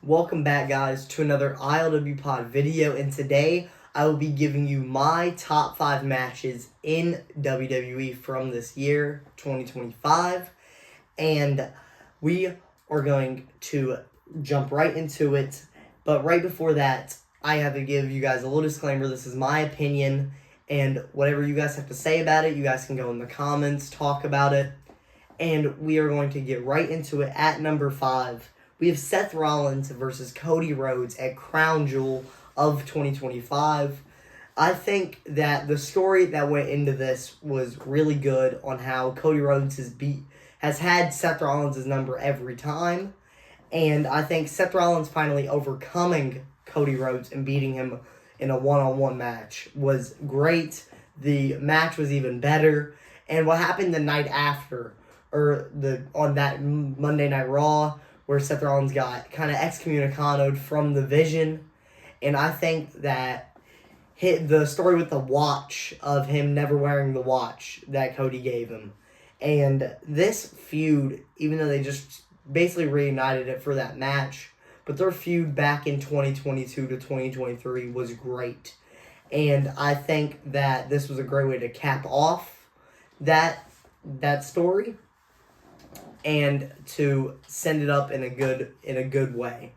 Welcome back, guys, to another ILWPOD video, and today I will be giving you my top 5 matches in WWE from this year, 2025, and we are going to jump right into it, but right before that, I have to give you guys a little disclaimer. This is my opinion, and whatever you guys have to say about it, you guys can go in the comments, talk about it, and we are going to get right into it. At number 5, we have Seth Rollins versus Cody Rhodes at Crown Jewel of 2025. I think that the story that went into this was really good on how Cody Rhodes has had Seth Rollins' number every time. And I think Seth Rollins finally overcoming Cody Rhodes and beating him in a one-on-one match was great. The match was even better. And what happened the night after, on that Monday Night Raw, where Seth Rollins got kind of excommunicated from the Vision. And I think that the story with the watch, of him never wearing the watch that Cody gave him. And this feud, even though they just basically reunited it for that match, but their feud back in 2022 to 2023 was great. And I think that this was a great way to cap off that story and to send it up in a good way.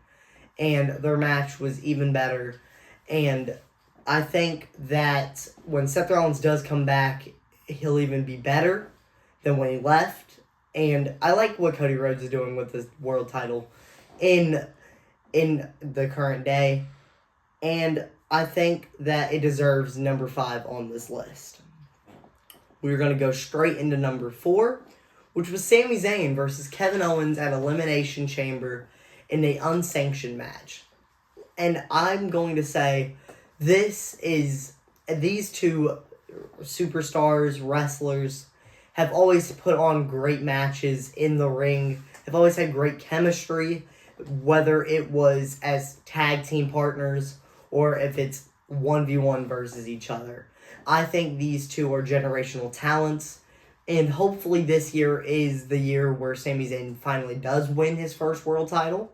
And their match was even better. And I think that when Seth Rollins does come back, he'll even be better than when he left. And I like what Cody Rhodes is doing with this world title in the current day. And I think that it deserves number 5 on this list. We're going to go straight into number 4, which was Sami Zayn versus Kevin Owens at Elimination Chamber in an unsanctioned match. And I'm going to say these two superstars, wrestlers, have always put on great matches in the ring, have always had great chemistry, whether it was as tag team partners or if it's 1v1 versus each other. I think these two are generational talents. And hopefully this year is the year where Sami Zayn finally does win his first world title.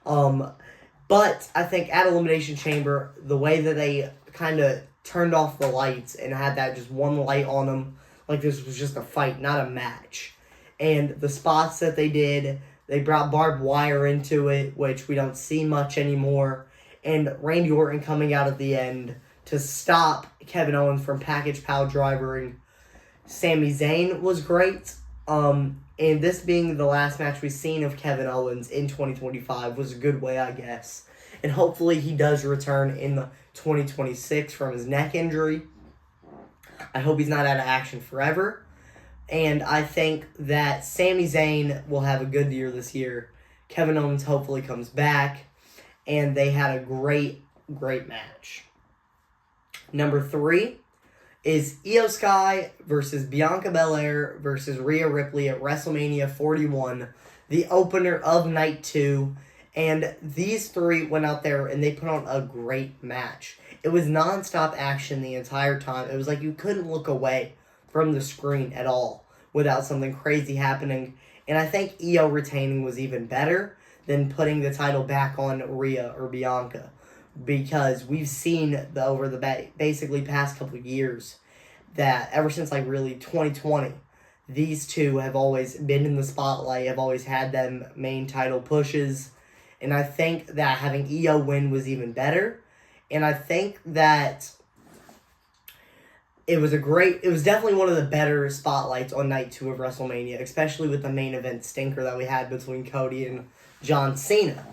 But I think at Elimination Chamber, the way that they kind of turned off the lights and had that just one light on them, like this was just a fight, not a match. And the spots that they did, they brought barbed wire into it, which we don't see much anymore. And Randy Orton coming out at the end to stop Kevin Owens from package pile drivering Sami Zayn was great. And this being the last match we've seen of Kevin Owens in 2025 was a good way, I guess. And hopefully he does return in the 2026 from his neck injury. I hope he's not out of action forever. And I think that Sami Zayn will have a good year this year. Kevin Owens hopefully comes back. And they had a great, great match. Number 3 is Io Sky versus Bianca Belair versus Rhea Ripley at WrestleMania 41, the opener of Night 2. And these three went out there and they put on a great match. It was nonstop action the entire time. It was like you couldn't look away from the screen at all without something crazy happening. And I think Io retaining was even better than putting the title back on Rhea or Bianca, because we've seen over the basically past couple of years that ever since like really 2020, these two have always been in the spotlight, have always had them main title pushes. And I think that having Io win was even better. And I think that it was definitely one of the better spotlights on Night 2 of WrestleMania, especially with the main event stinker that we had between Cody and John Cena.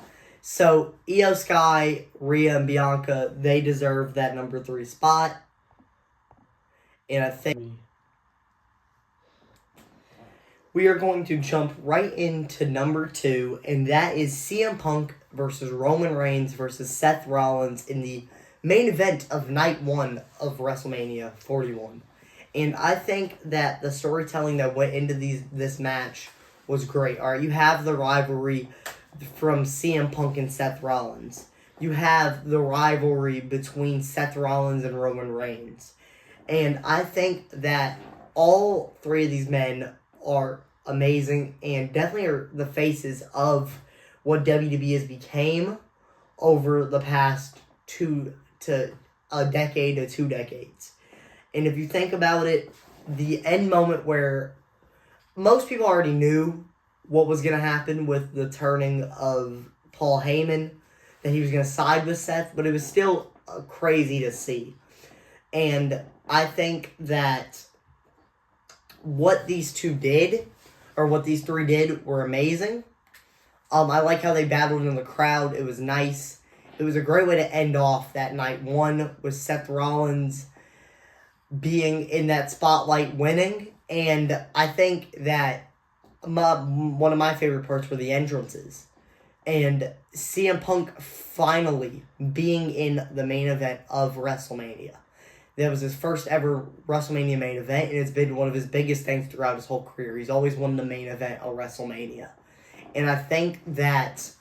So, Io Sky, Rhea, and Bianca, they deserve that number 3 spot. And I think we are going to jump right into number 2, and that is CM Punk versus Roman Reigns versus Seth Rollins in the main event of Night 1 of WrestleMania 41. And I think that the storytelling that went into this match was great. All right, you have the rivalry from CM Punk and Seth Rollins. You have the rivalry between Seth Rollins and Roman Reigns. And I think that all three of these men are amazing and definitely are the faces of what WWE has became over the past a decade to 2 decades. And if you think about it, the end moment where most people already knew what was going to happen with the turning of Paul Heyman, that he was going to side with Seth, but it was still crazy to see. And I think that what these two did, or what these three did, were amazing. I like how they battled in the crowd. It was nice. It was a great way to end off that night. One was Seth Rollins being in that spotlight winning. And I think that one of my favorite parts were the entrances. And CM Punk finally being in the main event of WrestleMania. That was his first ever WrestleMania main event, and it's been one of his biggest things throughout his whole career. He's always won the main event of WrestleMania. And I think that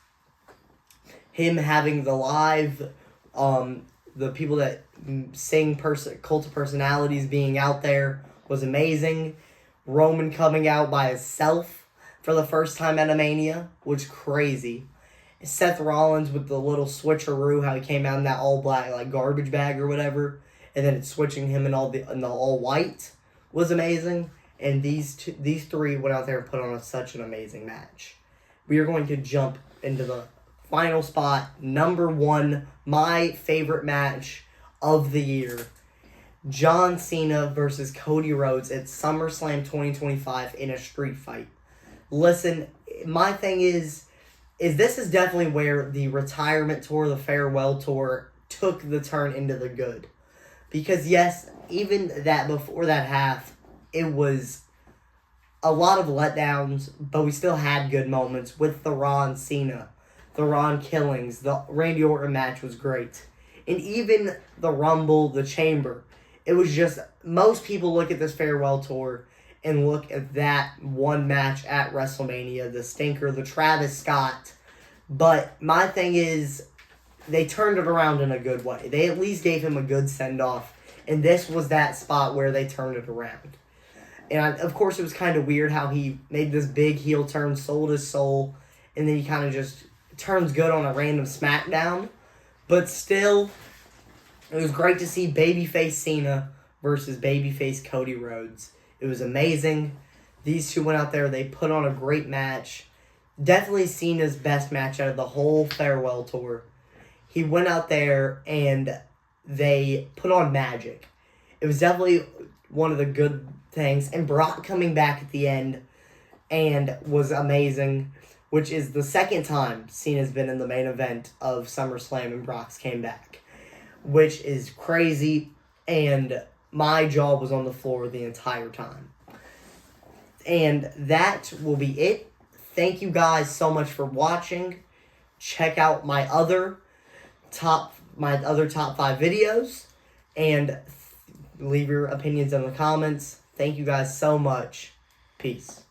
him having the live, the people that sing Cult of Personalities being out there was amazing. Roman coming out by himself for the first time at a Mania was crazy. Seth Rollins with the little switcheroo, how he came out in that all black like garbage bag or whatever, and then switching him in the all white was amazing. And these three went out there and put on such an amazing match. We are going to jump into the final spot, number 1, my favorite match of the year. John Cena versus Cody Rhodes at SummerSlam 2025 in a street fight. Listen, my thing is this is definitely where the retirement tour, the farewell tour, took the turn into the good. Because yes, even that before that half, it was a lot of letdowns, but we still had good moments with the Raw and Cena, the Ron Killings, the Randy Orton match was great. And even the Rumble, the Chamber. It was just, most people look at this farewell tour and look at that one match at WrestleMania, the stinker, the Travis Scott. But my thing is, they turned it around in a good way. They at least gave him a good send-off. And this was that spot where they turned it around. And of course, it was kind of weird how he made this big heel turn, sold his soul, and then he kind of just turns good on a random SmackDown. But still, it was great to see babyface Cena versus babyface Cody Rhodes. It was amazing. These two went out there. They put on a great match. Definitely Cena's best match out of the whole farewell tour. He went out there and they put on magic. It was definitely one of the good things. And Brock coming back at the end and was amazing, which is the second time Cena's been in the main event of SummerSlam and Brock's came back, which is crazy. And my jaw was on the floor the entire time. And that will be it. Thank you guys so much for watching. Check out my other top 5 videos and leave your opinions in the comments. Thank you guys so much. Peace.